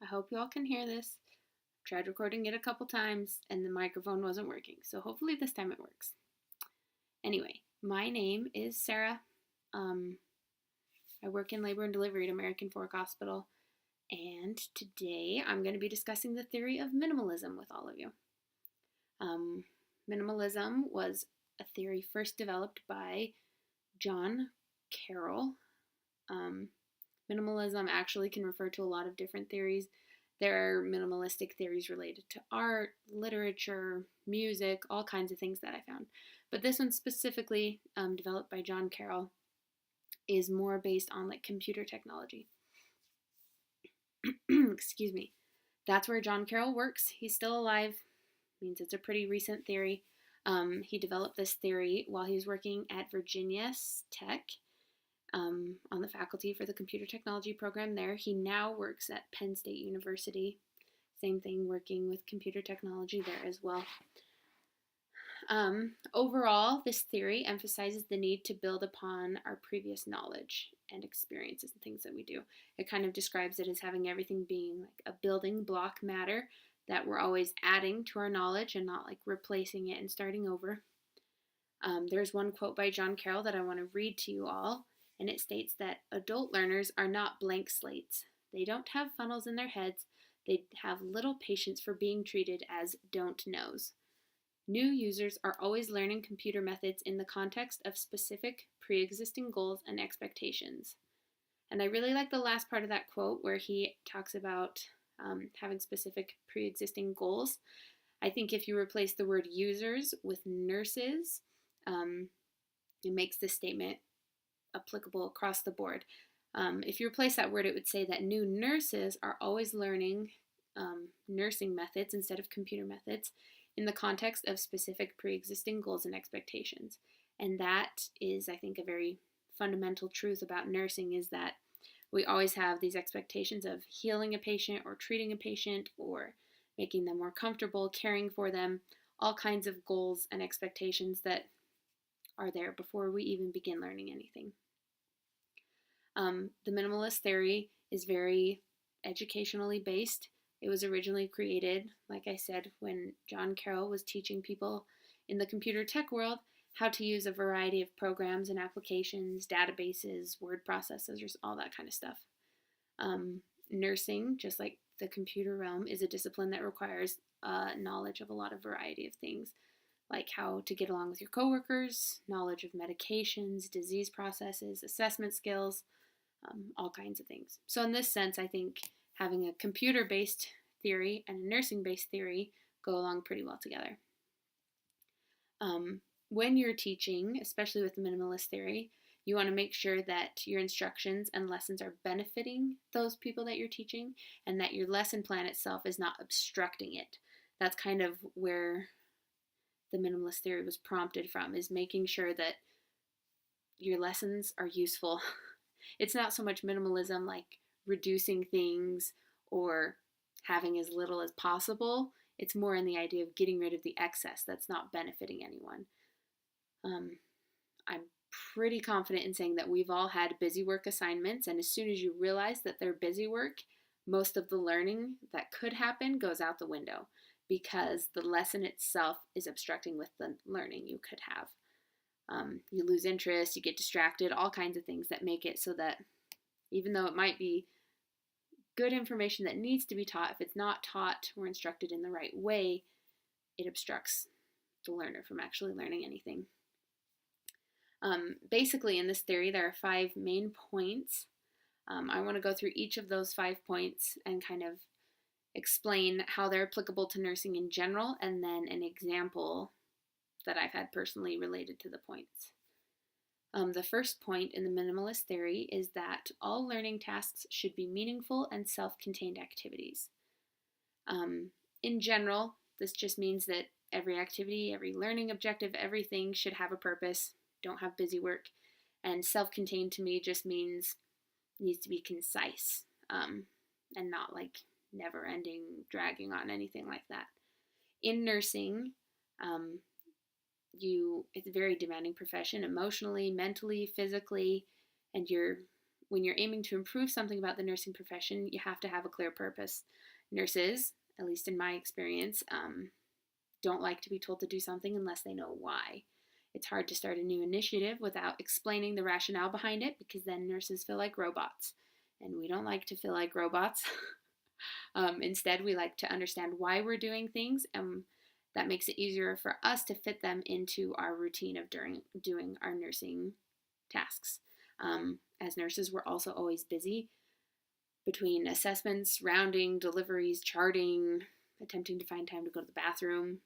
I hope you all can hear this. I tried recording it a couple times and the microphone wasn't working, so hopefully this time it works. Anyway, my name is Sarah. Um, I work in labor and delivery at American Fork Hospital, and today I'm going to be discussing the theory of minimalism with all of you. Um, Minimalism was a theory first developed by John Carroll. Um, Minimalism actually can refer to a lot of different theories. There are minimalistic theories related to art, literature, music, all kinds of things that I found. But this one specifically, developed by John Carroll, is more based on like computer technology. Excuse me. That's where John Carroll works. He's still alive, means it's a pretty recent theory. He developed this theory while he was working at Virginia Tech, on the faculty for the computer technology program there. He now works at Penn State University. Same thing, working with computer technology there as well. Overall, this theory emphasizes the need to build upon our previous knowledge and experiences and things that we do. It kind of describes it as having everything being like a building block matter that we're always adding to our knowledge and not like replacing it and starting over. There's one quote by John Carroll that I want to read to you all, and it states that adult learners are not blank slates. They don't have funnels in their heads. They have little patience for being treated as don't knows. New users are always learning computer methods in the context of specific pre-existing goals and expectations. And I really like the last part of that quote where he talks about having specific pre-existing goals. I think if you replace the word users with nurses, it makes this statement applicable across the board. If you replace that word, it would say that new nurses are always learning nursing methods instead of computer methods in the context of specific pre-existing goals and expectations. And that is, I think, a very fundamental truth about nursing, is that we always have these expectations of healing a patient or treating a patient or making them more comfortable, caring for them, all kinds of goals and expectations that are there before we even begin learning anything. The minimalist theory is very educationally based. It was originally created, like I said, when John Carroll was teaching people in the computer tech world how to use a variety of programs and applications, databases, word processors, all that kind of stuff. Nursing, just like the computer realm, is a discipline that requires knowledge of a lot of variety of things, like how to get along with your coworkers, knowledge of medications, disease processes, assessment skills, all kinds of things. So in this sense, I think having a computer-based theory and a nursing-based theory go along pretty well together. When you're teaching, especially with the minimalist theory, you want to make sure that your instructions and lessons are benefiting those people that you're teaching, and that your lesson plan itself is not obstructing it. That's kind of where the minimalist theory was prompted from, is making sure that your lessons are useful. It's not so much minimalism like reducing things or having as little as possible. It's more in the idea of getting rid of the excess that's not benefiting anyone. I'm pretty confident in saying that we've all had busy work assignments, and as soon as you realize that they're busy work, most of the learning that could happen goes out the window, because the lesson itself is obstructing with the learning you could have. You lose interest, you get distracted, all kinds of things that make it so that even though it might be good information that needs to be taught, if it's not taught or instructed in the right way, it obstructs the learner from actually learning anything. Basically, in this theory, there are 5 main points. I want to go through each of those 5 points and kind of explain how they're applicable to nursing in general, and then an example that I've had personally related to the points. The first point in the minimalist theory is that all learning tasks should be meaningful and self-contained activities. In general, this just means that every activity, every learning objective, everything should have a purpose. Don't have busy work. And self-contained to me just means needs to be concise, and not like never-ending, dragging on, anything like that. In nursing, it's a very demanding profession, emotionally, mentally, physically, and you're when you're aiming to improve something about the nursing profession, you have to have a clear purpose. Nurses, at least in my experience, don't like to be told to do something unless they know why. It's hard to start a new initiative without explaining the rationale behind it, because then nurses feel like robots. And we don't like to feel like robots. Instead, we like to understand why we're doing things, and that makes it easier for us to fit them into our routine of doing our nursing tasks. As nurses, we're also always busy between assessments, rounding, deliveries, charting, attempting to find time to go to the bathroom,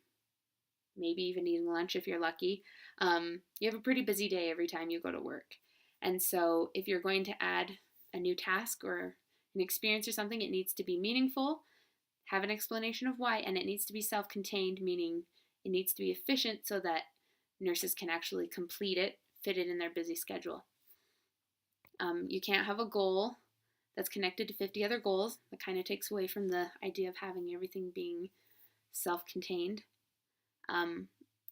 maybe even eating lunch if you're lucky. You have a pretty busy day every time you go to work. And so if you're going to add a new task or an experience or something, it needs to be meaningful, have an explanation of why, and it needs to be self-contained, meaning it needs to be efficient so that nurses can actually complete it, fit it in their busy schedule. You can't have a goal that's connected to 50 other goals. That kind of takes away from the idea of having everything being self-contained.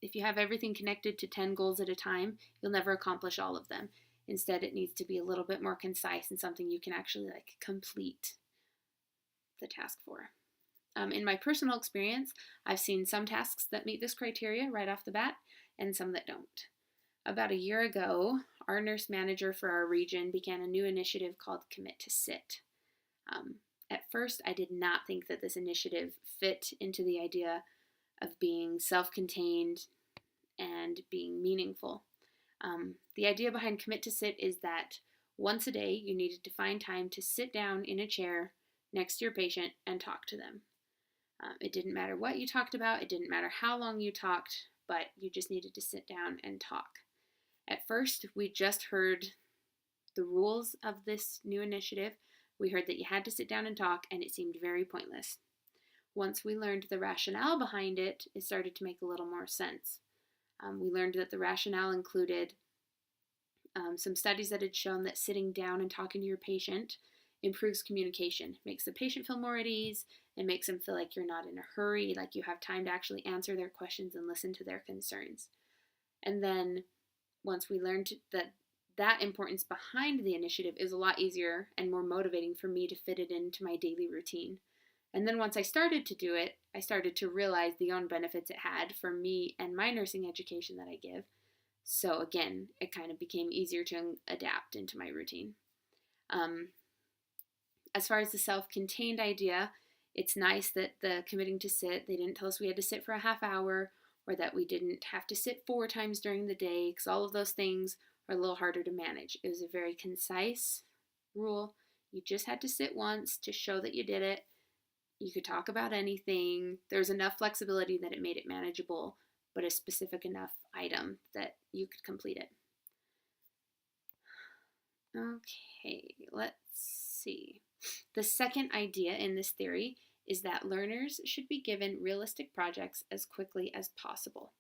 If you have everything connected to 10 goals at a time, you'll never accomplish all of them. Instead, it needs to be a little bit more concise and something you can actually complete the task for. In my personal experience, I've seen some tasks that meet this criteria right off the bat and some that don't. About a year ago, our nurse manager for our region began a new initiative called Commit to Sit. At first, I did not think that this initiative fit into the idea of being self-contained and being meaningful. The idea behind Commit to Sit is that once a day you needed to find time to sit down in a chair next to your patient and talk to them. It didn't matter what you talked about, it didn't matter how long you talked, but you just needed to sit down and talk. At first, we just heard the rules of this new initiative. We heard that you had to sit down and talk, and it seemed very pointless. Once we learned the rationale behind it, it started to make a little more sense. We learned that the rationale included some studies that had shown that sitting down and talking to your patient improves communication, makes the patient feel more at ease, and makes them feel like you're not in a hurry, like you have time to actually answer their questions and listen to their concerns. And then once we learned that importance behind the initiative is a lot easier and more motivating for me to fit it into my daily routine. And then once I started to do it, I started to realize the own benefits it had for me and my nursing education that I give. So again, it kind of became easier to adapt into my routine. As far as the self-contained idea, it's nice that the committing to sit, they didn't tell us we had to sit for a half hour or that we didn't have to sit 4 times during the day, because all of those things are a little harder to manage. It was a very concise rule. You just had to sit once to show that you did it. You could talk about anything. There was enough flexibility that it made it manageable, but a specific enough item that you could complete it. Okay, let's see. The second idea in this theory is that learners should be given realistic projects as quickly as possible.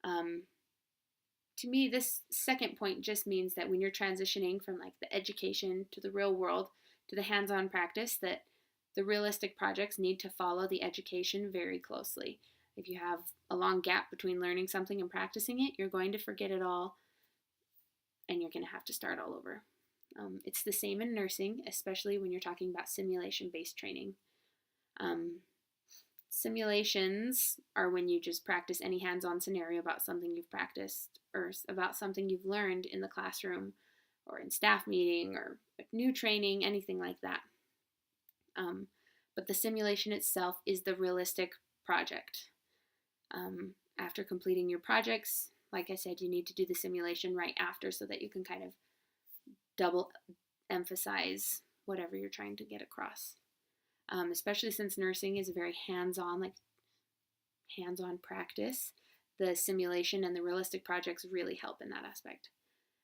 To me, this second point just means that when you're transitioning from the education to the real world to the hands-on practice, that the realistic projects need to follow the education very closely. If you have a long gap between learning something and practicing it, you're going to forget it all and you're going to have to start all over. It's the same in nursing, especially when you're talking about simulation-based training. Simulations are when you just practice any hands-on scenario about something you've practiced or about something you've learned in the classroom or in staff meeting or new training, anything like that. But the simulation itself is the realistic project. After completing your projects, like I said, you need to do the simulation right after so that you can kind of double emphasize whatever you're trying to get across. Especially since nursing is a very hands-on practice, the simulation and the realistic projects really help in that aspect.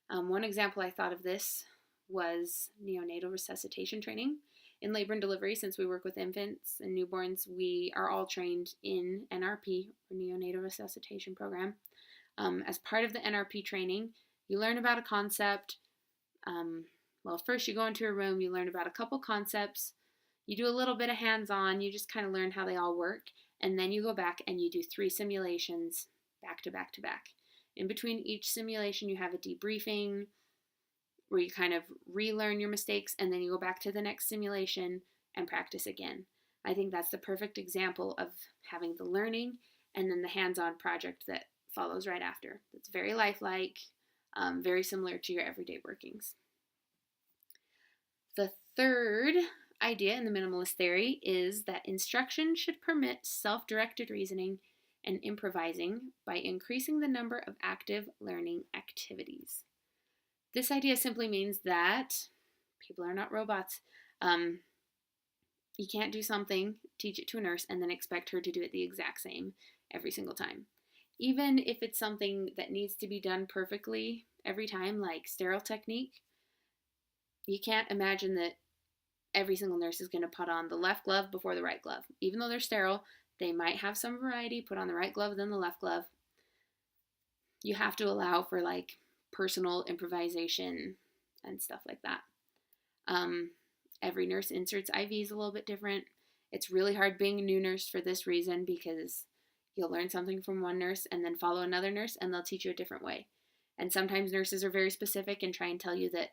One example I thought of this was neonatal resuscitation training. In labor and delivery, since we work with infants and newborns, we are all trained in NRP, or Neonatal Resuscitation Program. As part of the NRP training, you learn about a concept. First you go into a room, you learn about a couple concepts, you do a little bit of hands-on, you just kind of learn how they all work, and then you go back and you do 3 simulations back to back to back. In between each simulation, you have a debriefing, where you kind of relearn your mistakes and then you go back to the next simulation and practice again. I think that's the perfect example of having the learning and then the hands-on project that follows right after. It's very lifelike, very similar to your everyday workings. The third idea in the minimalist theory is that instruction should permit self-directed reasoning and improvising by increasing the number of active learning activities. This idea simply means that people are not robots. You can't do something, teach it to a nurse, and then expect her to do it the exact same every single time. Even if it's something that needs to be done perfectly every time, like sterile technique, you can't imagine that every single nurse is going to put on the left glove before the right glove. Even though they're sterile, they might have some variety, put on the right glove, then the left glove. You have to allow for like personal improvisation and stuff like that. Every nurse inserts IVs a little bit different. It's really hard being a new nurse for this reason, because you'll learn something from one nurse and then follow another nurse and they'll teach you a different way. And sometimes nurses are very specific and try and tell you that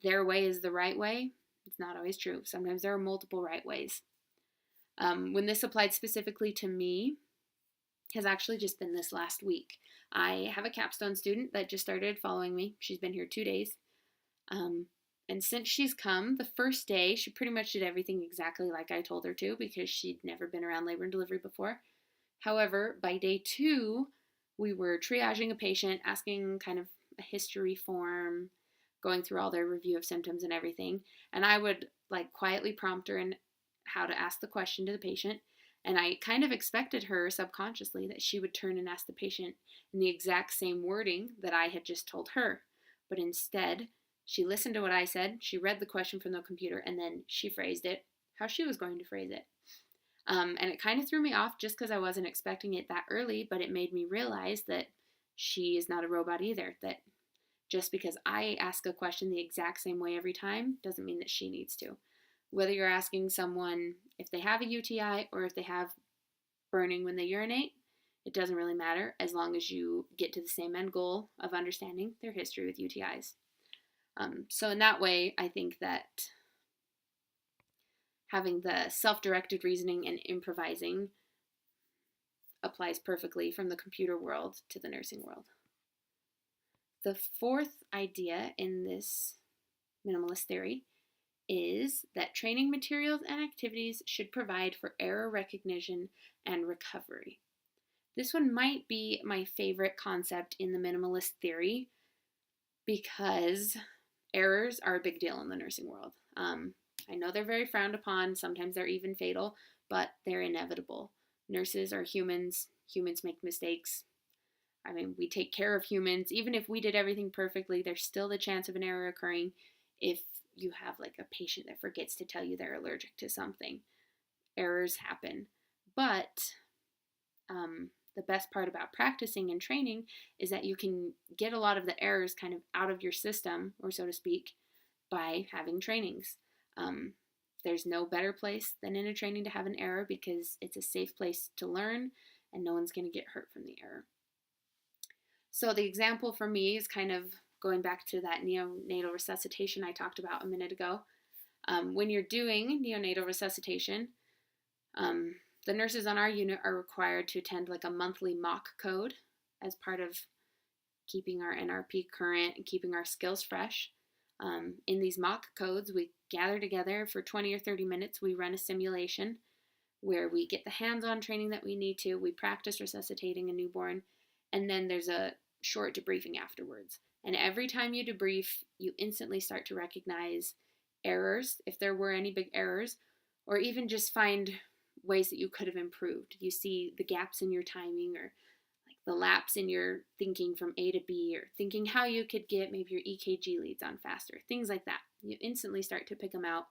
their way is the right way. It's not always true. Sometimes there are multiple right ways. When this applied specifically to me has actually just been this last week. I have a capstone student that just started following me. She's been here 2 days. And since she's come, the first day, she pretty much did everything exactly like I told her to, because she'd never been around labor and delivery before. However, by day 2, we were triaging a patient, asking kind of a history form, going through all their review of symptoms and everything. And I would like quietly prompt her in how to ask the question to the patient. And I kind of expected her subconsciously that she would turn and ask the patient in the exact same wording that I had just told her. But instead, she listened to what I said, she read the question from the computer, and then she phrased it how she was going to phrase it. And it kind of threw me off just because I wasn't expecting it that early, but it made me realize that she is not a robot either, that just because I ask a question the exact same way every time doesn't mean that she needs to. Whether you're asking someone if they have a UTI or if they have burning when they urinate, it doesn't really matter as long as you get to the same end goal of understanding their history with UTIs. So in that way, I think that having the self-directed reasoning and improvising applies perfectly from the computer world to the nursing world. The fourth idea in this minimalist theory is that training materials and activities should provide for error recognition and recovery. This one might be my favorite concept in the minimalist theory because errors are a big deal in the nursing world. I know they're very frowned upon, sometimes they're even fatal, but they're inevitable. Nurses are humans, humans make mistakes. I mean, we take care of humans. Even if we did everything perfectly, there's still the chance of an error occurring if you have like a patient that forgets to tell you they're allergic to something. Errors happen. But the best part about practicing and training is that you can get a lot of the errors kind of out of your system, or so to speak, by having trainings. There's no better place than in a training to have an error because it's a safe place to learn and no one's going to get hurt from the error. So the example for me is kind of going back to that neonatal resuscitation I talked about a minute ago. When you're doing neonatal resuscitation, the nurses on our unit are required to attend like a monthly mock code as part of keeping our NRP current and keeping our skills fresh. In these mock codes, we gather together for 20 or 30 minutes. We run a simulation where we get the hands-on training that we need to. We practice resuscitating a newborn, and then there's a short debriefing afterwards. And every time you debrief, you instantly start to recognize errors, if there were any big errors, or even just find ways that you could have improved. You see the gaps in your timing, or like the lapse in your thinking from A to B, or thinking how you could get maybe your EKG leads on faster, things like that. You instantly start to pick them out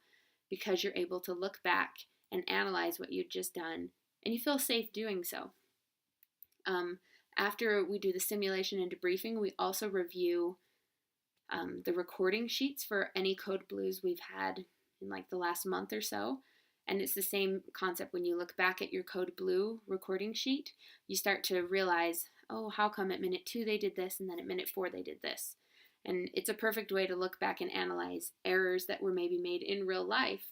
because you're able to look back and analyze what you've just done, and you feel safe doing so. After we do the simulation and debriefing, we also review the recording sheets for any code blues we've had in like the last month or so. And it's the same concept. When you look back at your code blue recording sheet, you start to realize, oh, how come at minute 2 they did this, and then at minute 4 they did this. And it's a perfect way to look back and analyze errors that were maybe made in real life.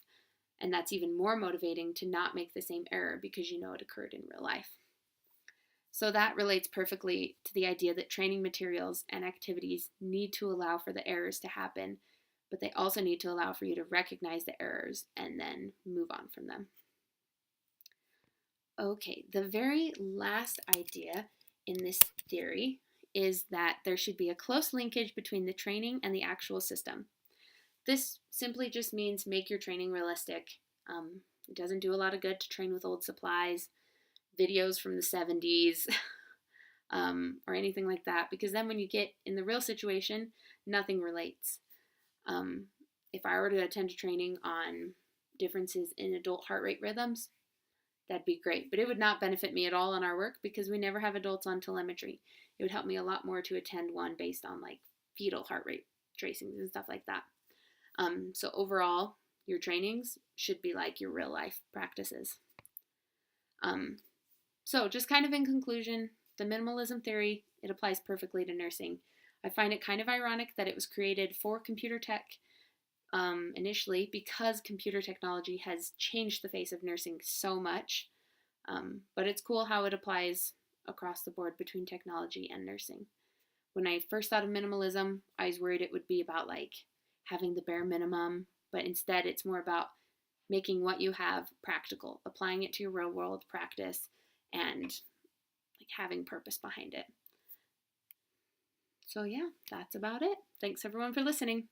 And that's even more motivating to not make the same error because you know it occurred in real life. So that relates perfectly to the idea that training materials and activities need to allow for the errors to happen, but they also need to allow for you to recognize the errors and then move on from them. Okay, the very last idea in this theory is that there should be a close linkage between the training and the actual system. This simply just means make your training realistic. It doesn't do a lot of good to train with old supplies, videos from the 70s, or anything like that, because then when you get in the real situation, nothing relates. If I were to attend a training on differences in adult heart rate rhythms, that'd be great, but it would not benefit me at all in our work because we never have adults on telemetry. It would help me a lot more to attend one based on like fetal heart rate tracings and stuff like that. So overall, your trainings should be like your real life practices. So just kind of in conclusion, the minimalism theory, it applies perfectly to nursing. I find it kind of ironic that it was created for computer tech initially because computer technology has changed the face of nursing so much. But it's cool how it applies across the board between technology and nursing. When I first thought of minimalism, I was worried it would be about like having the bare minimum, but instead it's more about making what you have practical, applying it to your real world practice, and like having purpose behind it. So yeah, that's about it. Thanks everyone for listening.